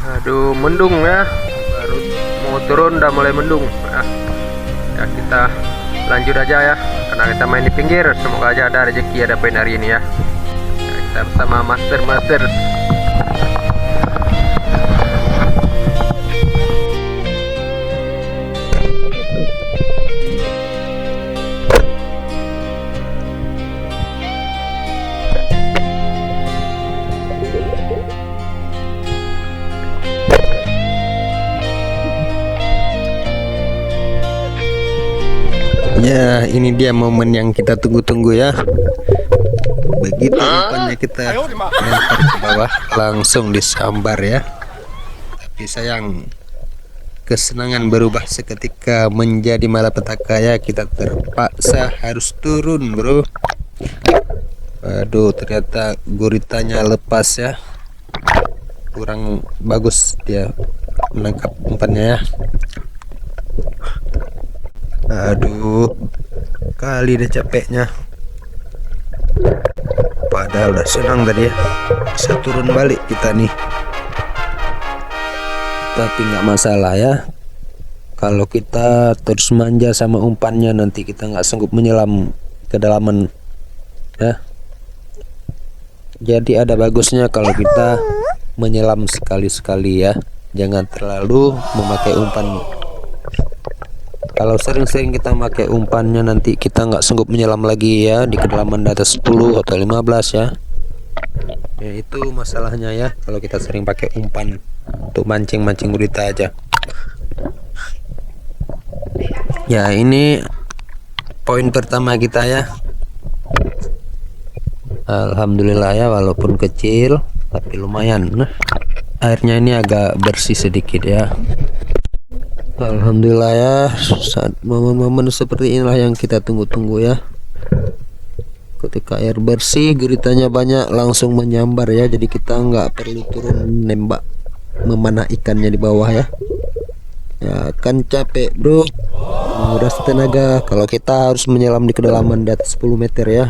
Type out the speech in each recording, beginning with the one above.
Aduh, mendung ya. Baru mau turun udah mulai mendung. Ya kita lanjut aja ya. Karena kita main di pinggir. Semoga aja ada rezeki ada poin hari ini ya. Kita bersama master. Ya, ini dia momen yang kita tunggu-tunggu ya. Begitu umpannya kita lempar ke bawah, langsung disambar ya. Tapi sayang, kesenangan berubah seketika menjadi malapetaka ya. Kita terpaksa harus turun, bro. Aduh, ternyata guritanya lepas ya. Kurang bagus dia menangkap umpannya ya. Aduh, kali deh capeknya. Padahal udah senang tadi ya, bisa turun balik kita nih. Tapi nggak masalah ya. Kalau kita terus manja sama umpannya, nanti kita nggak sanggup menyelam ke kedalaman ya. Jadi ada bagusnya kalau kita menyelam sekali-sekali ya. Jangan terlalu memakai umpan. Kalau sering-sering kita pakai umpannya, nanti kita nggak sanggup menyelam lagi ya di kedalaman di atas 10 atau 15 ya. Ya itu masalahnya ya, kalau kita sering pakai umpan untuk mancing-mancing gurita aja. Ya, ini poin pertama kita ya. Alhamdulillah ya, walaupun kecil tapi lumayan. Nah, airnya ini agak bersih sedikit ya. Alhamdulillah ya, saat momen-momen seperti inilah yang kita tunggu-tunggu ya. Ketika air bersih, guritanya banyak, langsung menyambar ya. Jadi kita nggak perlu turun nembak memanah ikannya di bawah ya. Ya kan capek bro, menguras tenaga kalau kita harus menyelam di kedalaman di atas 10 meter ya.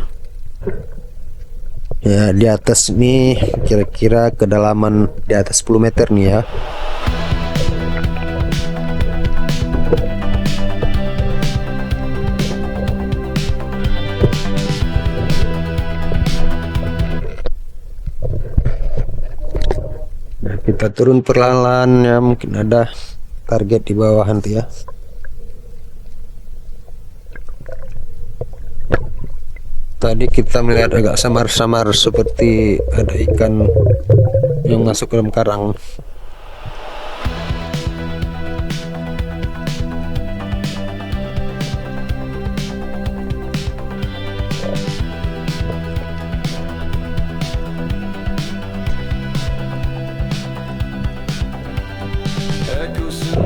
Ya di atas nih, kira-kira kedalaman di atas 10 meter nih ya. Kita turun perlahan ya, mungkin ada target di bawah nanti ya. Tadi kita melihat agak samar-samar seperti ada ikan yang masuk ke dalam karang.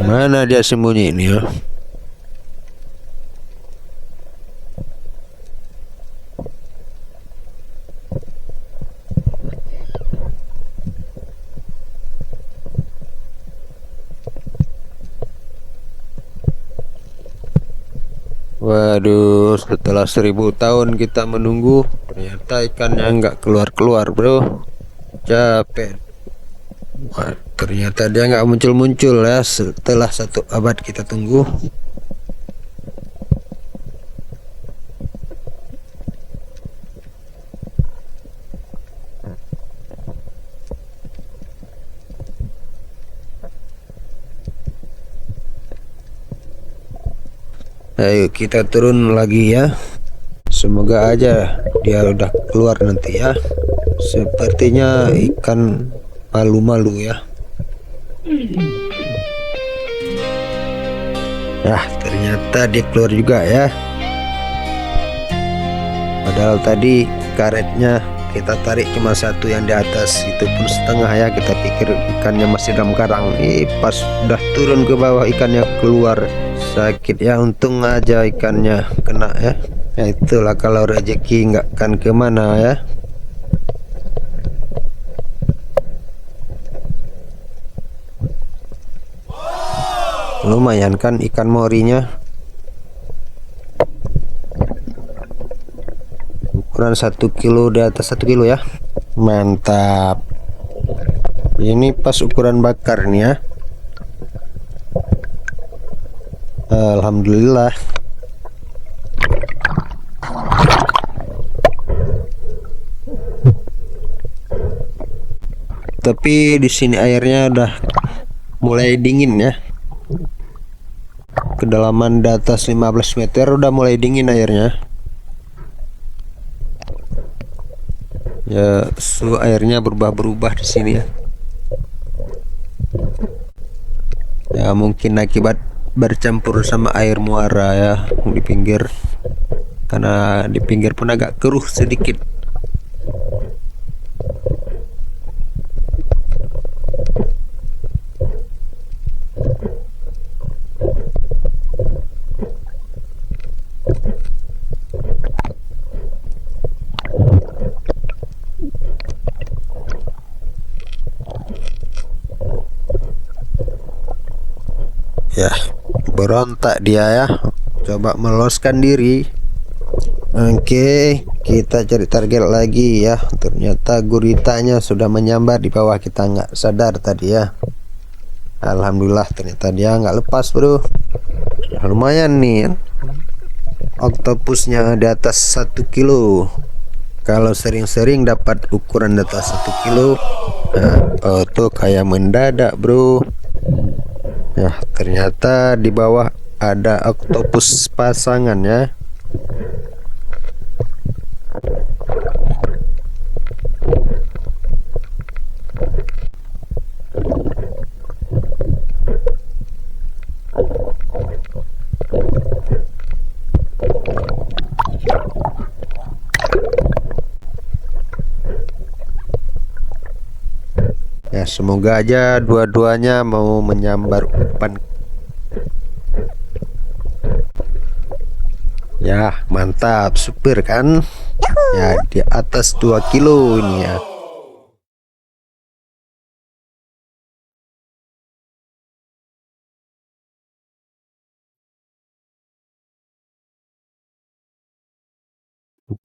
Mana dia sembunyi ini ya? Waduh, setelah 1000 tahun kita menunggu, ternyata ikannya nggak keluar-keluar bro. Capek. Wah, ternyata dia nggak muncul-muncul ya setelah 1 abad kita tunggu. Ayo kita turun lagi ya. Semoga aja dia udah keluar nanti ya. Sepertinya ikan malu-malu ya. Ternyata dia keluar juga ya. Padahal tadi karetnya kita tarik cuma satu yang di atas, itu pun setengah ya. Kita pikir ikannya masih dalam karang. Pas udah turun ke bawah ikannya keluar. Sakit ya, untung aja ikannya kena ya. Ya itulah kalau rezeki nggak akan kemana ya. Lumayan kan ikan morinya, ukuran 1 kilo, di atas 1 kilo ya. Mantap Ini pas ukuran bakar nih ya. Alhamdulillah. Tapi di sini airnya udah mulai dingin ya. Kedalaman di atas 15 meter udah mulai dingin airnya. Ya, suhu airnya berubah-berubah di sini ya. Ya, mungkin akibat bercampur sama air muara ya di pinggir. Karena di pinggir pun agak keruh sedikit. Ya, berontak dia ya, coba meloloskan diri. Oke, kita cari target lagi ya. Ternyata guritanya sudah menyambar di bawah, kita nggak sadar tadi ya. Alhamdulillah ternyata dia nggak lepas bro. Lumayan nih oktopusnya di atas 1 kilo. Kalau sering-sering dapat ukuran di atas 1 kilo, nah, tuh kayak mendadak bro. Ya, ternyata di bawah ada oktopus pasangan ya. Ya, semoga aja dua-duanya mau menyambar umpan. Ya, mantap, super kan? Ya, di atas 2 kilo ini ya.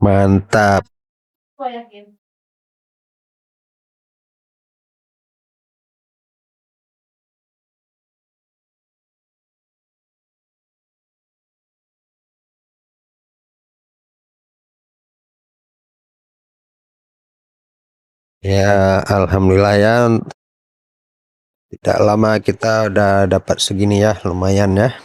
Mantap. Ya, alhamdulillah ya. Tidak lama kita udah dapat segini ya, lumayan ya.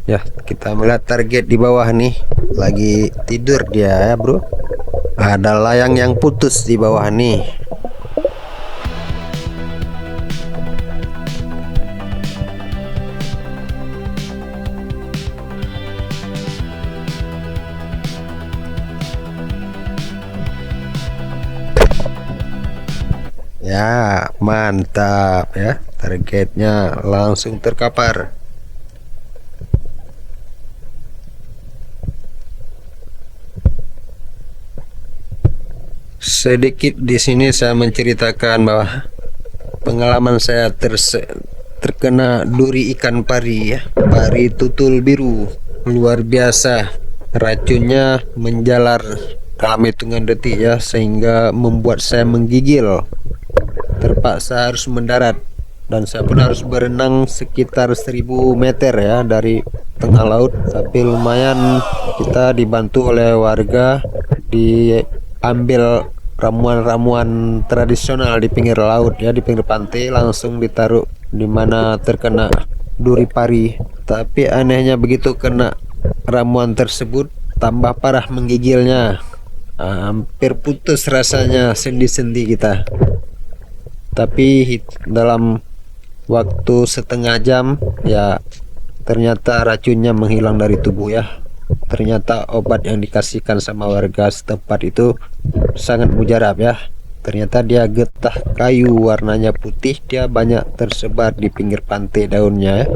Ya, kita melihat target di bawah nih. Lagi tidur dia ya, bro. Ada layang yang putus di bawah nih. Ya, mantap ya. Targetnya langsung terkapar. Sedikit di sini saya menceritakan bahwa pengalaman saya terkena duri ikan pari ya, pari tutul biru. Luar biasa, racunnya menjalar dalam hitungan detik ya, sehingga membuat saya menggigil. Terpaksa harus mendarat dan saya pun harus berenang sekitar 1000 meter ya dari tengah laut. Tapi lumayan kita dibantu oleh warga, diambil ramuan-ramuan tradisional di pinggir laut ya, di pinggir pantai, langsung ditaruh di mana terkena duri pari. Tapi anehnya begitu kena ramuan tersebut tambah parah menggigilnya, hampir putus rasanya sendi-sendi kita. Tapi dalam waktu setengah jam ya ternyata racunnya menghilang dari tubuh ya. Ternyata obat yang dikasihkan sama warga setempat itu sangat mujarab ya. Ternyata dia getah kayu warnanya putih, dia banyak tersebar di pinggir pantai daunnya ya,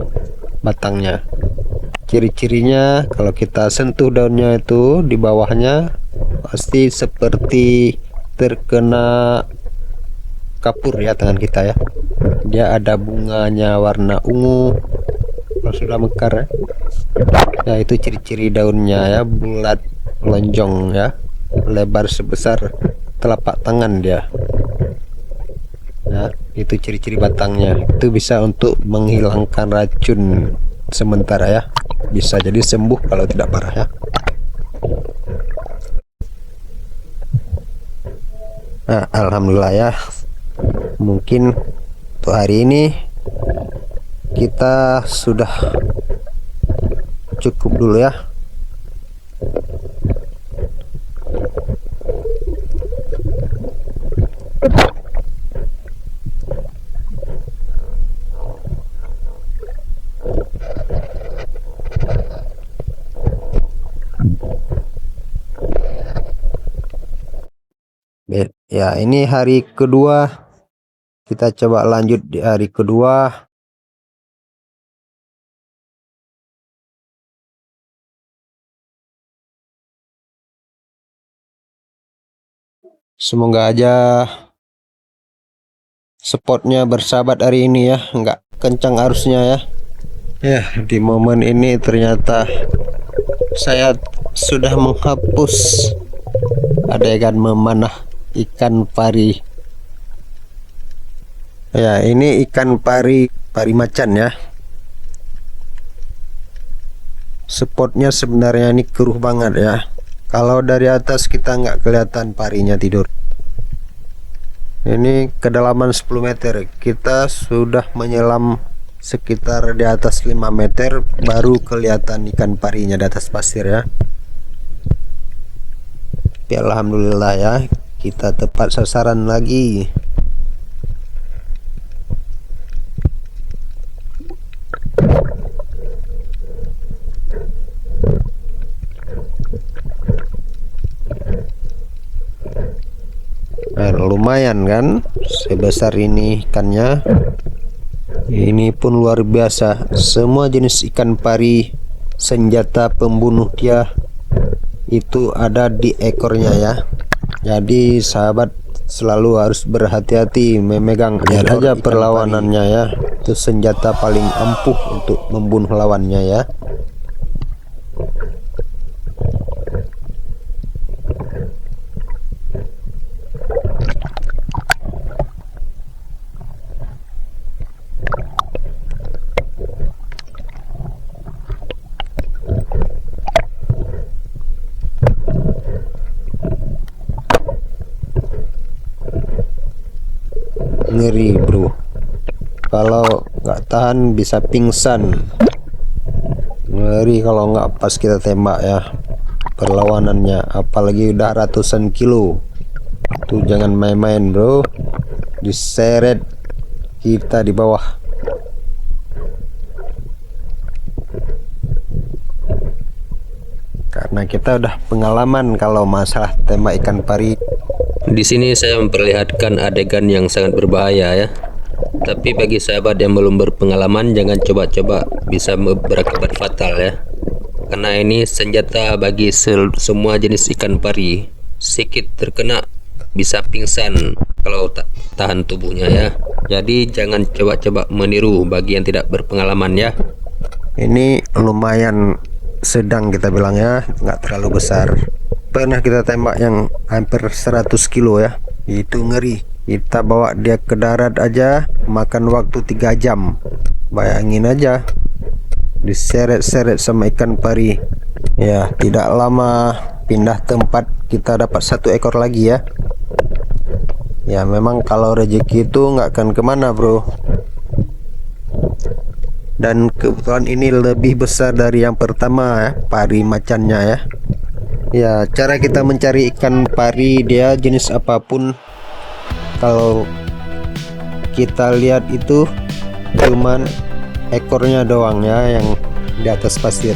batangnya. Ciri-cirinya kalau kita sentuh daunnya itu di bawahnya pasti seperti terkena kapur ya tangan kita ya. Dia ada bunganya warna ungu, kalau sudah mekar ya. Nah itu ciri-ciri daunnya ya, bulat lonjong ya, lebar sebesar telapak tangan dia. Nah itu ciri-ciri batangnya. Itu bisa untuk menghilangkan racun sementara ya, bisa jadi sembuh kalau tidak parah ya. Nah alhamdulillah ya, mungkin untuk hari ini kita sudah cukup dulu ya. Ya ini hari kedua, kita coba lanjut di hari kedua. Semoga aja spotnya bersahabat hari ini ya, nggak kencang arusnya ya. Ya di momen ini ternyata saya sudah menghapus adegan memanah ikan pari. Ya ini ikan pari macan ya. Spotnya sebenarnya ini keruh banget ya. Kalau dari atas kita nggak kelihatan parinya tidur. Ini kedalaman 10 meter. Kita sudah menyelam sekitar di atas 5 meter baru kelihatan ikan parinya di atas pasir ya. Tapi alhamdulillah ya, kita tepat sasaran lagi. Nah, lumayan kan sebesar ini ikannya. Ini pun luar biasa. Semua jenis ikan pari, senjata pembunuh dia itu ada di ekornya ya. Jadi sahabat selalu harus berhati-hati memegang. Lihat aja perlawanannya ya. Itu senjata paling ampuh untuk membunuh lawannya ya. Ngeri bro, kalau nggak tahan bisa pingsan. Ngeri kalau nggak pas kita tembak ya perlawanannya, apalagi udah ratusan kilo tuh, jangan main-main bro, diseret kita di bawah. Karena kita udah pengalaman kalau masalah tembak ikan pari. Di sini saya memperlihatkan adegan yang sangat berbahaya ya. Tapi bagi sahabat yang belum berpengalaman jangan coba-coba, bisa berakibat fatal ya. Karena ini senjata bagi semua jenis ikan pari. Sedikit terkena bisa pingsan kalau tak tahan tubuhnya ya. Jadi jangan coba-coba meniru bagi yang tidak berpengalaman ya. Ini lumayan sedang kita bilang ya, nggak terlalu besar. Pernah kita tembak yang hampir 100 kilo ya, itu ngeri. Kita bawa dia ke darat aja makan waktu 3 jam. Bayangin aja diseret-seret sama ikan pari ya. Tidak lama pindah tempat kita dapat 1 ekor lagi ya. Ya memang kalau rezeki itu nggak akan kemana bro. Dan kebetulan ini lebih besar dari yang pertama ya, pari macannya ya. Ya cara kita mencari ikan pari, dia jenis apapun, kalau kita lihat itu cuman ekornya doang ya yang di atas pasir.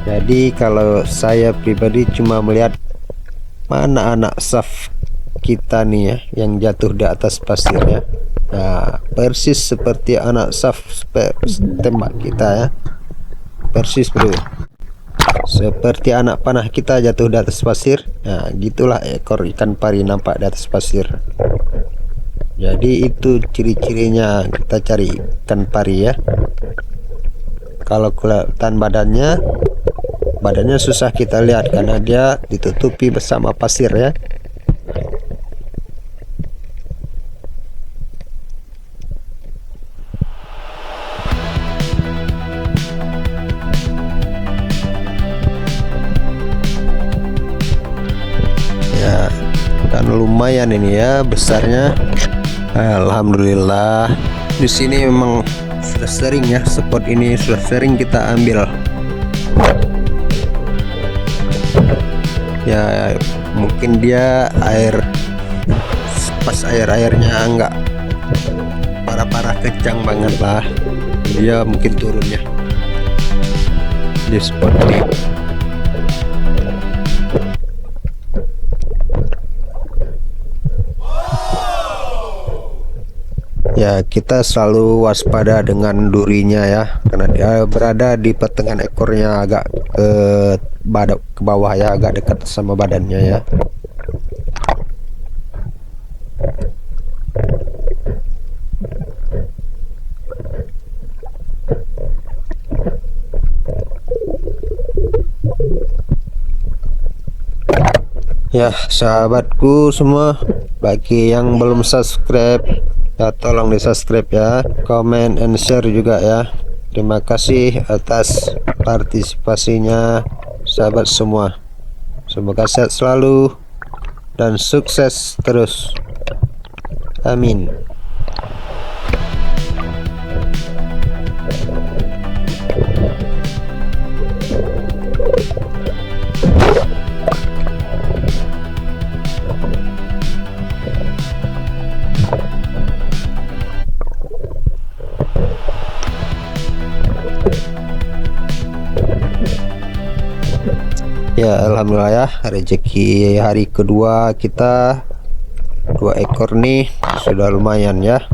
Jadi kalau saya pribadi cuma melihat mana anak saf kita nih ya yang jatuh di atas pasir ya. Nah persis seperti anak saf tembak kita ya, persis bro, seperti anak panah kita jatuh di atas pasir. Nah gitulah ekor ikan pari nampak di atas pasir. Jadi itu ciri-cirinya kita cari ikan pari ya. kalau kelihatan badannya susah kita lihat karena dia ditutupi bersama pasir ya. Ya, kan lumayan ini ya besarnya. Alhamdulillah. Di sini memang sudah sering ya, spot ini sudah sering kita ambil. Ya mungkin dia pas airnya enggak parah-parah kencang banget lah, dia mungkin turunnya di spot ini. Ya kita selalu waspada dengan durinya ya, karena dia berada di pertengahan ekornya, agak ke bawah ya, agak dekat sama badannya ya. Ya sahabatku semua, bagi yang belum subscribe ya tolong di subscribe ya, comment and share juga ya. Terima kasih atas partisipasinya sahabat semua. Semoga sehat selalu dan sukses terus, amin. Ya alhamdulillah ya, rezeki hari kedua kita 2 ekor nih sudah lumayan ya.